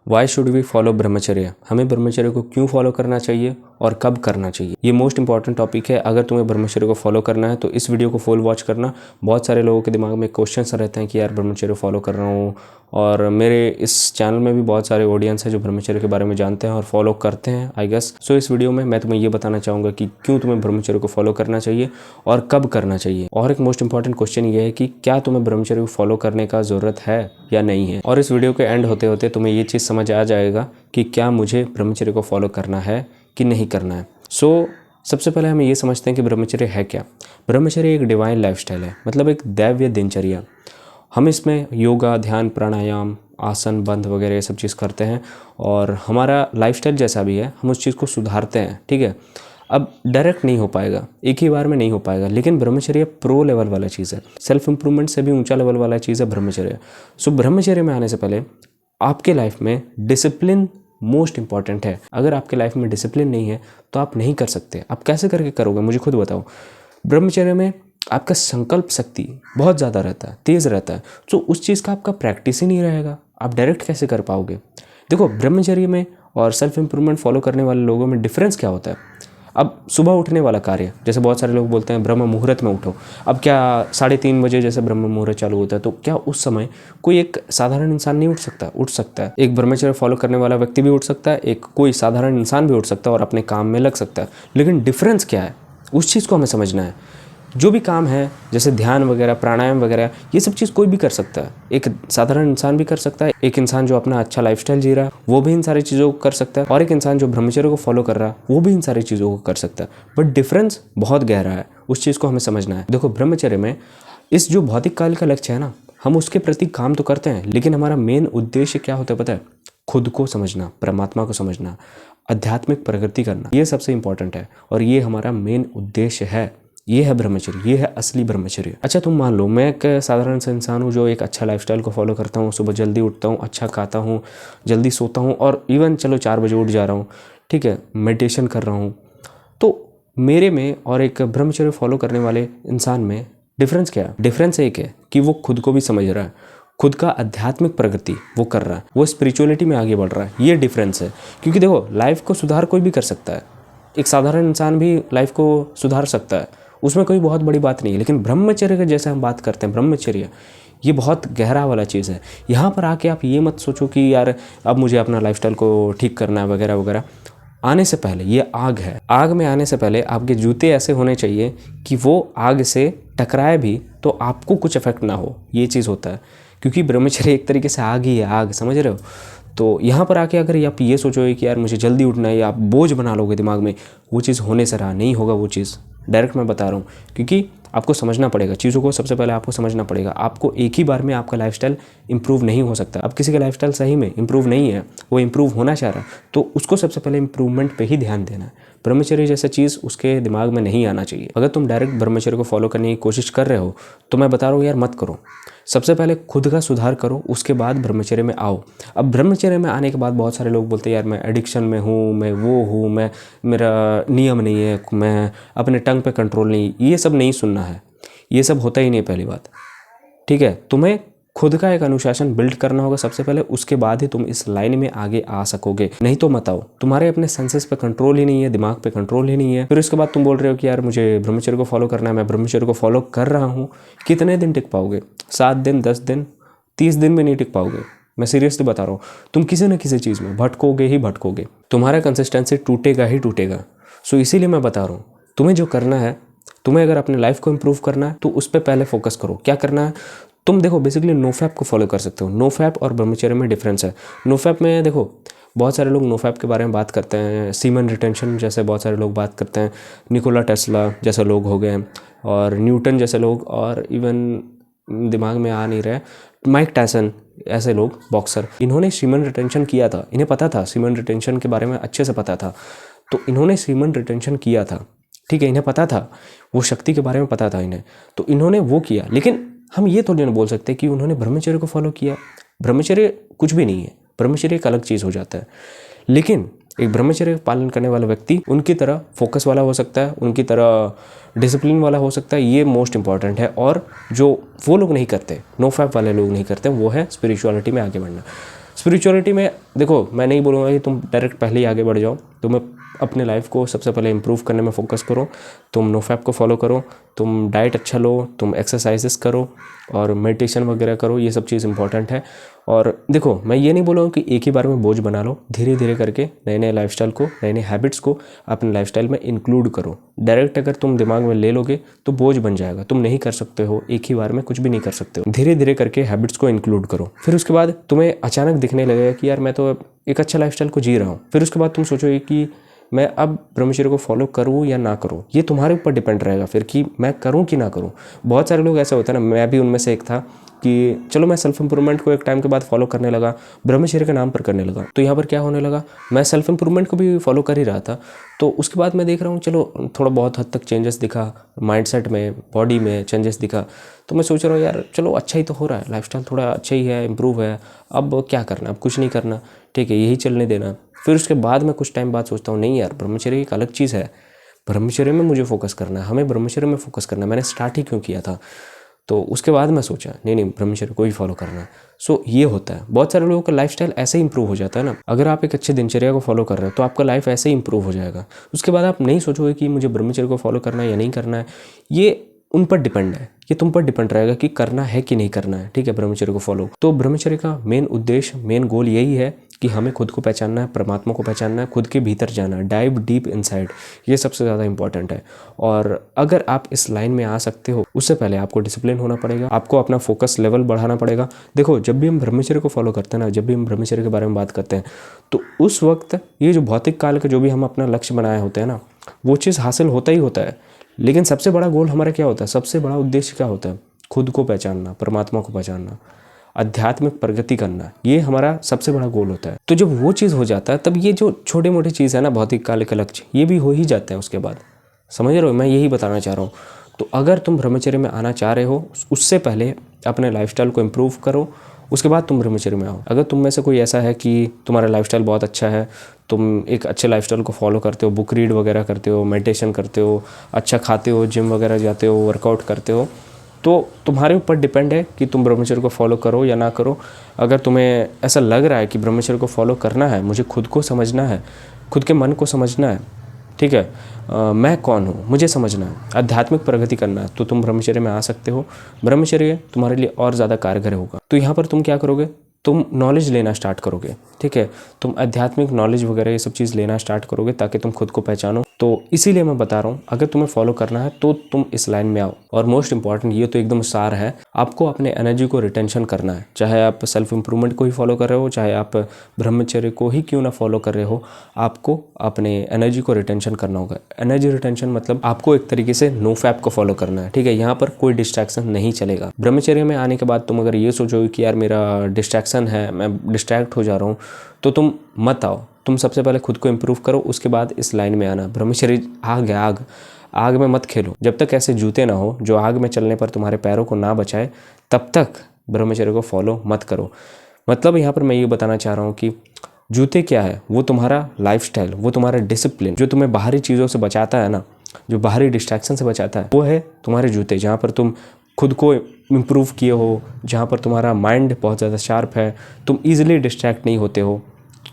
Why should we follow ब्रह्मचर्य, हमें ब्रह्मचर्य को क्यों फॉलो करना चाहिए और कब करना चाहिए, ये मोस्ट इंपॉर्टेंट टॉपिक है। अगर तुम्हें ब्रह्मचर्य को फॉलो करना है तो इस वीडियो को फुल वॉच करना। बहुत सारे लोगों के दिमाग में क्वेश्चंस रहते हैं कि यार ब्रह्मचर्य फॉलो कर रहा हूँ, और मेरे इस चैनल में भी बहुत सारे ऑडियंस है जो ब्रह्मचर्य के बारे में जानते हैं और फॉलो करते हैं आई गेस। सो इस वीडियो में मैं तुम्हें ये बताना चाहूँगा कि क्यों तुम्हें ब्रह्मचर्य को फॉलो करना चाहिए और कब करना चाहिए। और एक मोस्ट इंपॉर्टेंट क्वेश्चन ये है कि क्या तुम्हें ब्रह्मचर्य को फॉलो करने का ज़रूरत है या नहीं है। और इस वीडियो के एंड होते होते तुम्हें ये चीज़ समझ आ जाएगा कि क्या मुझे ब्रह्मचर्य को फॉलो करना है कि नहीं करना है। सबसे पहले हम ये समझते हैं कि ब्रह्मचर्य है क्या। ब्रह्मचर्य एक डिवाइन लाइफस्टाइल है, मतलब एक दैव्य दिनचर्या। हम इसमें योगा, ध्यान, प्राणायाम, आसन, बंध वगैरह ये सब चीज़ करते हैं और हमारा लाइफस्टाइल जैसा भी है हम उस चीज़ को सुधारते हैं। ठीक है, अब डायरेक्ट नहीं हो पाएगा, एक ही बार में नहीं हो पाएगा, लेकिन ब्रह्मचर्य प्रो लेवल वाला चीज़ है, सेल्फ इंप्रूवमेंट से भी ऊंचा लेवल वाला चीज़ है ब्रह्मचर्य। ब्रह्मचर्य में आने से पहले आपके लाइफ में डिसिप्लिन मोस्ट इंपॉर्टेंट है। अगर आपके लाइफ में डिसिप्लिन नहीं है तो आप नहीं कर सकते। आप कैसे करके करोगे, मुझे खुद बताओ। ब्रह्मचर्य में आपका संकल्प शक्ति बहुत ज़्यादा रहता है, तेज़ रहता है, तो उस चीज़ का आपका प्रैक्टिस ही नहीं रहेगा, आप डायरेक्ट कैसे कर पाओगे। देखो, ब्रह्मचर्य में और सेल्फ इंप्रूवमेंट फॉलो करने वाले लोगों में डिफरेंस क्या होता है। अब सुबह उठने वाला कार्य, जैसे बहुत सारे लोग बोलते हैं ब्रह्म मुहूर्त में उठो। अब क्या 3:30 बजे जैसे ब्रह्म मुहूर्त चालू होता है, तो क्या उस समय कोई एक साधारण इंसान नहीं उठ सकता? उठ सकता है। एक ब्रह्मचर्य फॉलो करने वाला व्यक्ति भी उठ सकता है, एक कोई साधारण इंसान भी उठ सकता है और अपने काम में लग सकता है। लेकिन डिफरेंस क्या है, उस चीज़ को हमें समझना है। जो भी काम है जैसे ध्यान वगैरह, प्राणायाम वगैरह, ये सब चीज़ कोई भी कर सकता है। एक साधारण इंसान भी कर सकता है, एक इंसान जो अपना अच्छा लाइफस्टाइल जी रहा है वो भी इन सारी चीज़ों को कर सकता है, और एक इंसान जो ब्रह्मचर्य को फॉलो कर रहा है वो भी इन सारी चीज़ों को कर सकता है। बट डिफरेंस बहुत गहरा है, उस चीज़ को हमें समझना है। देखो, ब्रह्मचर्य में इस जो भौतिक काल का लक्ष्य है ना, हम उसके प्रति काम तो करते हैं, लेकिन हमारा मेन उद्देश्य क्या होता है पता है? खुद को समझना, परमात्मा को समझना, आध्यात्मिक प्रगति करना, ये सबसे इंपॉर्टेंट है और ये हमारा मेन उद्देश्य है। ये है ब्रह्मचर्य, ये है असली ब्रह्मचर्य। अच्छा, तुम मान लो मैं एक साधारण सा इंसान हूँ जो एक अच्छा लाइफस्टाइल को फॉलो करता हूँ, सुबह जल्दी उठता हूँ, अच्छा खाता हूँ, जल्दी सोता हूँ, और इवन चलो 4 बजे उठ जा रहा हूँ, ठीक है, मेडिटेशन कर रहा हूँ। तो मेरे में और एक ब्रह्मचर्य फॉलो करने वाले इंसान में डिफरेंस क्या है? डिफरेंस एक है कि वो खुद को भी समझ रहा है, खुद का आध्यात्मिक प्रगति वो कर रहा है, वो स्पिरिचुअलिटी में आगे बढ़ रहा है। ये डिफरेंस है। क्योंकि देखो, लाइफ को सुधार कोई भी कर सकता है, एक साधारण इंसान भी लाइफ को सुधार सकता है, उसमें कोई बहुत बड़ी बात नहीं है। लेकिन ब्रह्मचर्य के जैसे हम बात करते हैं, ब्रह्मचर्य ये बहुत गहरा वाला चीज़ है। यहाँ पर आके आप ये मत सोचो कि यार अब मुझे अपना लाइफस्टाइल को ठीक करना है वगैरह वगैरह। आने से पहले ये आग है, आग में आने से पहले आपके जूते ऐसे होने चाहिए कि वो आग से टकराए भी तो आपको कुछ इफेक्ट ना हो। ये चीज़ होता है, क्योंकि ब्रह्मचर्य एक तरीके से आग ही है, आग, समझ रहे हो। तो यहाँ पर आके अगर आप ये सोचोगे कि यार मुझे जल्दी उठना है, या आप बोझ बना लोगे दिमाग में, वो चीज़ होने से रहा नहीं होगा। वो चीज़ डायरेक्ट मैं बता रहा हूँ, क्योंकि आपको समझना पड़ेगा चीज़ों को। सबसे पहले आपको समझना पड़ेगा, आपको एक ही बार में आपका लाइफस्टाइल इंप्रूव नहीं हो सकता। अब किसी का लाइफस्टाइल सही में इंप्रूव नहीं है, वो इंप्रूव होना चाह रहा है, तो उसको सबसे पहले इंप्रूवमेंट पे ही ध्यान देना है। ब्रह्मचर्य जैसा चीज़ उसके दिमाग में नहीं आना चाहिए। अगर तुम डायरेक्ट ब्रह्मचर्य को फॉलो करने की कोशिश कर रहे हो तो मैं बता रहा हूँ यार, मत करो। सबसे पहले खुद का सुधार करो, उसके बाद ब्रह्मचर्य में आओ। अब ब्रह्मचर्य में आने के बाद बहुत सारे लोग बोलते हैं यार मैं एडिक्शन में हूँ, मैं वो हूँ, मैं मेरा नियम नहीं है, मैं अपने टंग पे कंट्रोल नहीं। ये सब नहीं सुनना है, ये सब होता ही नहीं। पहली बात, ठीक है, तुम्हें खुद का एक अनुशासन बिल्ड करना होगा सबसे पहले, उसके बाद ही तुम इस लाइन में आगे आ सकोगे। नहीं तो मत आओ। तुम्हारे अपने सेंसेस पे कंट्रोल ही नहीं है, दिमाग पे कंट्रोल ही नहीं है, फिर उसके बाद तुम बोल रहे हो कि यार मुझे ब्रह्मचर्य को फॉलो करना है, मैं ब्रह्मचर्य को फॉलो कर रहा हूँ। कितने दिन टिक पाओगे? 7 दिन, 10 दिन, 30 दिन भी नहीं टिक पाओगे। मैं सीरियसली बता रहा हूँ, तुम किसी न किसी चीज़ में भटकोगे ही भटकोगे, तुम्हारा कंसिस्टेंसी टूटेगा ही टूटेगा। इसीलिए मैं बता रहा हूँ, तुम्हें जो करना है, तुम्हें अगर अपने लाइफ को इंप्रूव करना है तो उस पर पहले फोकस करो। क्या करना है? तुम देखो, बेसिकली नोफैप को फॉलो कर सकते हो। नोफैप और ब्रह्मचर्य में डिफरेंस है। नोफैप में देखो, बहुत सारे लोग नोफैप के बारे में बात करते हैं, सीमन रिटेंशन जैसे बहुत सारे लोग बात करते हैं, निकोला टेस्ला जैसे लोग हो गए, और न्यूटन जैसे लोग, और इवन दिमाग में आ नहीं रहे, माइक टायसन ऐसे लोग, बॉक्सर, इन्होंने सीमन रिटेंशन किया था। इन्हें पता था, सीमन रिटेंशन के बारे में अच्छे से पता था, तो इन्होंने सीमन रिटेंशन किया था। ठीक है, इन्हें पता था, वो शक्ति के बारे में पता था इन्हें, तो इन्होंने वो किया। लेकिन हम ये थोड़ी ना बोल सकते कि उन्होंने ब्रह्मचर्य को फॉलो किया। ब्रह्मचर्य कुछ भी नहीं है, ब्रह्मचर्य एक अलग चीज़ हो जाता है। लेकिन एक ब्रह्मचर्य पालन करने वाला व्यक्ति उनकी तरह फोकस वाला हो सकता है, उनकी तरह डिसिप्लिन वाला हो सकता है। ये मोस्ट इंपॉर्टेंट है। और जो वो लोग नहीं करते, नो फैप वाले लोग नहीं करते, वो है स्पिरिचुअलिटी में आगे बढ़ना। स्पिरिचुअलिटी में देखो मैं नहीं बोलूँगा कि तुम डायरेक्ट पहले ही आगे बढ़ जाओ, तुम्हें अपने लाइफ को सबसे पहले इम्प्रूव करने में फोकस करो। तुम नोफैप को फॉलो करो, तुम डाइट अच्छा लो, तुम एक्सरसाइजेस करो और मेडिटेशन वगैरह करो, ये सब चीज़ इंपॉर्टेंट है। और देखो मैं ये नहीं बोलूँगा कि एक ही बार में बोझ बना लो, धीरे धीरे करके नए नए लाइफस्टाइल को, नए नए हैबिट्स को अपने लाइफस्टाइल में इंक्लूड करो। डायरेक्ट अगर तुम दिमाग में ले लोगे तो बोझ बन जाएगा, तुम नहीं कर सकते हो, एक ही बार में कुछ भी नहीं कर सकते हो। धीरे धीरे करके हैबिट्स को इंक्लूड करो, फिर उसके बाद तुम्हें अचानक दिखने लगेगा कि यार मैं तो एक अच्छा लाइफस्टाइल को जी रहा हूँ। फिर उसके बाद तुम सोचोगे कि मैं अब ब्रह्मचर्य को फॉलो करूँ या ना करूँ, ये तुम्हारे ऊपर डिपेंड रहेगा फिर कि मैं करूँ कि ना करूँ। बहुत सारे लोग ऐसा होता है ना, मैं भी उनमें से एक था कि चलो मैं सेल्फ इंप्रूवमेंट को एक टाइम के बाद फॉलो करने लगा, ब्रह्मचर्य के नाम पर करने लगा। तो यहाँ पर क्या होने लगा, मैं सेल्फ इंप्रूवमेंट को भी फॉलो कर ही रहा था, तो उसके बाद मैं देख रहा हूँ चलो थोड़ा बहुत हद तक चेंजेस दिखा, माइंडसेट में, बॉडी में चेंजेस दिखा। तो मैं सोच रहा हूँ यार चलो अच्छा ही तो हो रहा है, लाइफस्टाइल थोड़ा अच्छा ही है, इम्प्रूव है, अब क्या करना, अब कुछ नहीं करना, ठीक है यही चलने देना। फिर उसके बाद मैं कुछ टाइम बाद सोचता हूँ नहीं यार ब्रह्मचर्य एक अलग चीज़ है, ब्रह्मचर्य में मुझे फोकस करना है, हमें ब्रह्मचर्य में फोकस करना है, मैंने स्टार्ट ही क्यों किया था। तो उसके बाद मैं सोचा नहीं नहीं ब्रह्मचर्य को ही फॉलो करना है। सो ये होता है, बहुत सारे लोगों का लाइफस्टाइल ऐसे ही इंप्रूव हो जाता है ना। अगर आप एक अच्छे दिनचर्या को फॉलो कर रहे हो तो आपका लाइफ ऐसे ही इंप्रूव हो जाएगा। उसके बाद आप नहीं सोचोगे कि मुझे ब्रह्मचर्य को फॉलो करना है या नहीं करना है, ये उन पर डिपेंड है, ये तुम पर डिपेंड रहेगा कि करना है कि नहीं करना है, ठीक है ब्रह्मचर्य को फॉलो। तो ब्रह्मचर्य का मेन उद्देश्य, मेन गोल यही है कि हमें खुद को पहचानना है, परमात्मा को पहचानना है, खुद के भीतर जाना है, डाइव डीप इनसाइड, ये सबसे ज़्यादा इंपॉर्टेंट है। और अगर आप इस लाइन में आ सकते हो, उससे पहले आपको डिसिप्लिन होना पड़ेगा, आपको अपना फोकस लेवल बढ़ाना पड़ेगा। देखो जब भी हम ब्रह्मचर्य को फॉलो करते हैं ना, जब भी हम ब्रह्मचर्य के बारे में बात करते हैं, तो उस वक्त ये जो भौतिक काल के जो भी हम अपना लक्ष्य बनाए होते हैं ना, वो चीज़ हासिल होता ही होता है। लेकिन सबसे बड़ा गोल हमारा क्या होता है, सबसे बड़ा उद्देश्य क्या होता है, खुद को पहचानना, परमात्मा को पहचानना, आध्यात्मिक प्रगति करना, ये हमारा सबसे बड़ा गोल होता है। तो जब वो चीज़ हो जाता है तब ये जो छोटे मोटे चीज़ है ना, भौतिक काल के लक्ष्य, ये भी हो ही जाते हैं उसके बाद। समझ रहे हो, मैं यही बताना चाह रहा हूँ। तो अगर तुम ब्रह्मचर्य में आना चाह रहे हो, उससे पहले अपने लाइफस्टाइल को इम्प्रूव करो, उसके बाद तुम ब्रह्मचर्य में आओ। अगर तुम में से कोई ऐसा है कि तुम्हारा लाइफस्टाइल बहुत अच्छा है, तुम एक अच्छे लाइफस्टाइल को फॉलो करते हो, बुक रीड वगैरह करते हो, मेडिटेशन करते हो, अच्छा खाते हो, जिम वगैरह जाते हो, वर्कआउट करते हो, तो तुम्हारे ऊपर डिपेंड है कि तुम ब्रह्मचर्य को फॉलो करो या ना करो। अगर तुम्हें ऐसा लग रहा है कि ब्रह्मचर्य को फॉलो करना है, मुझे खुद को समझना है, खुद के मन को समझना है, ठीक है, मैं कौन हूँ मुझे समझना है, आध्यात्मिक प्रगति करना है, तो तुम ब्रह्मचर्य में आ सकते हो। ब्रह्मचर्य तुम्हारे लिए और ज़्यादा कारगर होगा। तो यहाँ पर तुम क्या करोगे, तुम नॉलेज लेना स्टार्ट करोगे, ठीक है, तुम आध्यात्मिक नॉलेज वगैरह ये सब चीज़ लेना स्टार्ट करोगे ताकि तुम खुद को पहचानो। तो इसीलिए मैं बता रहा हूँ, अगर तुम्हें फॉलो करना है तो तुम इस लाइन में आओ। और मोस्ट इंपॉर्टेंट, ये तो एकदम सार है, आपको अपने एनर्जी को रिटेंशन करना है। चाहे आप सेल्फ इंप्रूवमेंट को ही फॉलो कर रहे हो, चाहे आप ब्रह्मचर्य को ही क्यों ना फॉलो कर रहे हो, आपको अपने एनर्जी को रिटेंशन करना होगा। एनर्जी रिटेंशन मतलब आपको एक तरीके से नो फैप को फॉलो करना है, ठीक है, यहाँ पर कोई डिस्ट्रैक्शन नहीं चलेगा। ब्रह्मचर्य में आने के बाद तुम अगर ये सोचोगे कि यार मेरा डिस्ट्रैक्शन है, मैं डिस्ट्रैक्ट हो जा रहा हूँ, तो तुम मत आओ। तुम सबसे पहले खुद को इम्प्रूव करो, उसके बाद इस लाइन में आना। ब्रह्मचर्य आग है, आग, आग में मत खेलो। जब तक ऐसे जूते ना हो जो आग में चलने पर तुम्हारे पैरों को ना बचाए, तब तक ब्रह्मचर्य को फॉलो मत करो। मतलब यहाँ पर मैं ये बताना चाह रहा हूँ कि जूते क्या है, वो तुम्हारा लाइफस्टाइल, वो तुम्हारा डिसिप्लिन, जो तुम्हें बाहरी चीज़ों से बचाता है ना, जो बाहरी डिस्ट्रैक्शन से बचाता है, वो है तुम्हारे जूते। जहाँ पर तुम खुद को इम्प्रूव किए हो, जहाँ पर तुम्हारा माइंड बहुत ज़्यादा शार्प है, तुम ईजिली डिस्ट्रैक्ट नहीं होते हो,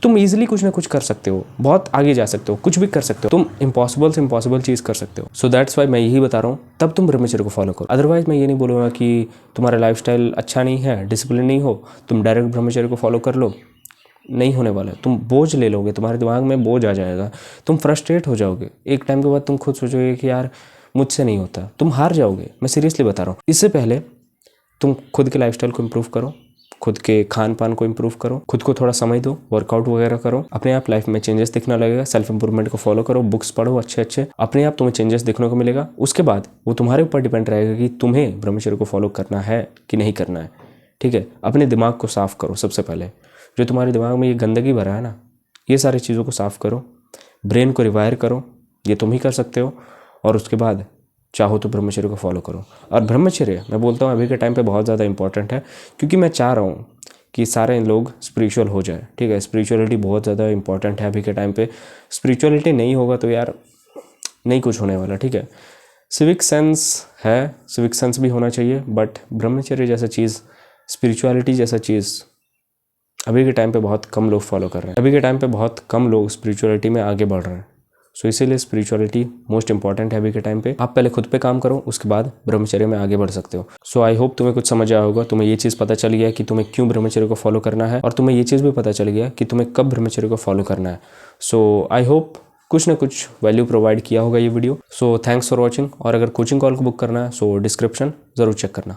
तुम इजीली कुछ ना कुछ कर सकते हो, बहुत आगे जा सकते हो, कुछ भी कर सकते हो, तुम इम्पॉसिबल से इम्पॉसिबल चीज़ कर सकते हो। सो दैट्स वाई मैं यही बता रहा हूँ, तब तुम ब्रह्मचर्य को फॉलो करो। अदरवाइज मैं ये नहीं बोलूँगा कि तुम्हारा लाइफस्टाइल अच्छा नहीं है, डिसिप्लिन नहीं हो, तुम डायरेक्ट ब्रह्मचर्य को फॉलो कर लो, नहीं होने वाला है। तुम बोझ ले लोगे, तुम्हारे दिमाग में बोझ आ जाएगा, तुम फ्रस्ट्रेट हो जाओगे। एक टाइम के बाद तुम खुद सोचोगे कि यार मुझसे नहीं होता, तुम हार जाओगे। मैं सीरियसली बता रहा हूँ। इससे पहले तुम खुद के लाइफस्टाइल को इम्प्रूव करो, खुद के खान पान को इम्प्रूव करो, खुद को थोड़ा समय दो, वर्कआउट वगैरह करो, अपने आप लाइफ में चेंजेस दिखना लगेगा। सेल्फ इंप्रूवमेंट को फॉलो करो, बुक्स पढ़ो अच्छे अच्छे, अपने आप तुम्हें चेंजेस देखने को मिलेगा। उसके बाद वो तुम्हारे ऊपर डिपेंड रहेगा कि तुम्हें ब्रह्मचर्य को फॉलो करना है कि नहीं करना है, ठीक है। अपने दिमाग को साफ करो सबसे पहले, जो तुम्हारे दिमाग में ये गंदगी भरा है ना, ये सारी चीज़ों को साफ करो, ब्रेन को रिवायर करो, ये तुम ही कर सकते हो। और उसके बाद चाहो तो ब्रह्मचर्य को फॉलो करो। और ब्रह्मचर्य मैं बोलता हूँ अभी के टाइम पे बहुत ज़्यादा इंपॉर्टेंट है, क्योंकि मैं चाह रहा हूँ कि सारे लोग स्पिरिचुअल हो जाए, ठीक है। स्पिरिचुअलिटी बहुत ज़्यादा इंपॉर्टेंट है अभी के टाइम पे। स्पिरिचुअलिटी नहीं होगा तो यार नहीं कुछ होने वाला, ठीक है। सिविक सेंस है, सिविक सेंस भी होना चाहिए, बट ब्रह्मचर्य जैसा चीज़, स्पिरिचुअलिटी जैसा चीज़ अभी के टाइम पे बहुत कम लोग फॉलो कर रहे हैं, अभी के टाइम पे बहुत कम लोग स्पिरिचुअलिटी में आगे बढ़ रहे हैं। सो इसीलिए स्पिरिचुअलिटी मोस्ट इंपॉर्टेंट है अभी के टाइम पे। आप पहले खुद पे काम करो, उसके बाद ब्रह्मचर्य में आगे बढ़ सकते हो। सो आई होप तुम्हें कुछ समझ आया होगा, तुम्हें ये चीज़ पता चल गया कि तुम्हें क्यों ब्रह्मचर्य को फॉलो करना है, और तुम्हें ये चीज़ भी पता चल गया कि तुम्हें कब ब्रह्मचर्य को फॉलो करना है। सो आई होप कुछ ना कुछ वैल्यू प्रोवाइड किया होगा ये video. So thanks for watching, और अगर कोचिंग कॉल को बुक करना है सो डिस्क्रिप्शन ज़रूर चेक करना।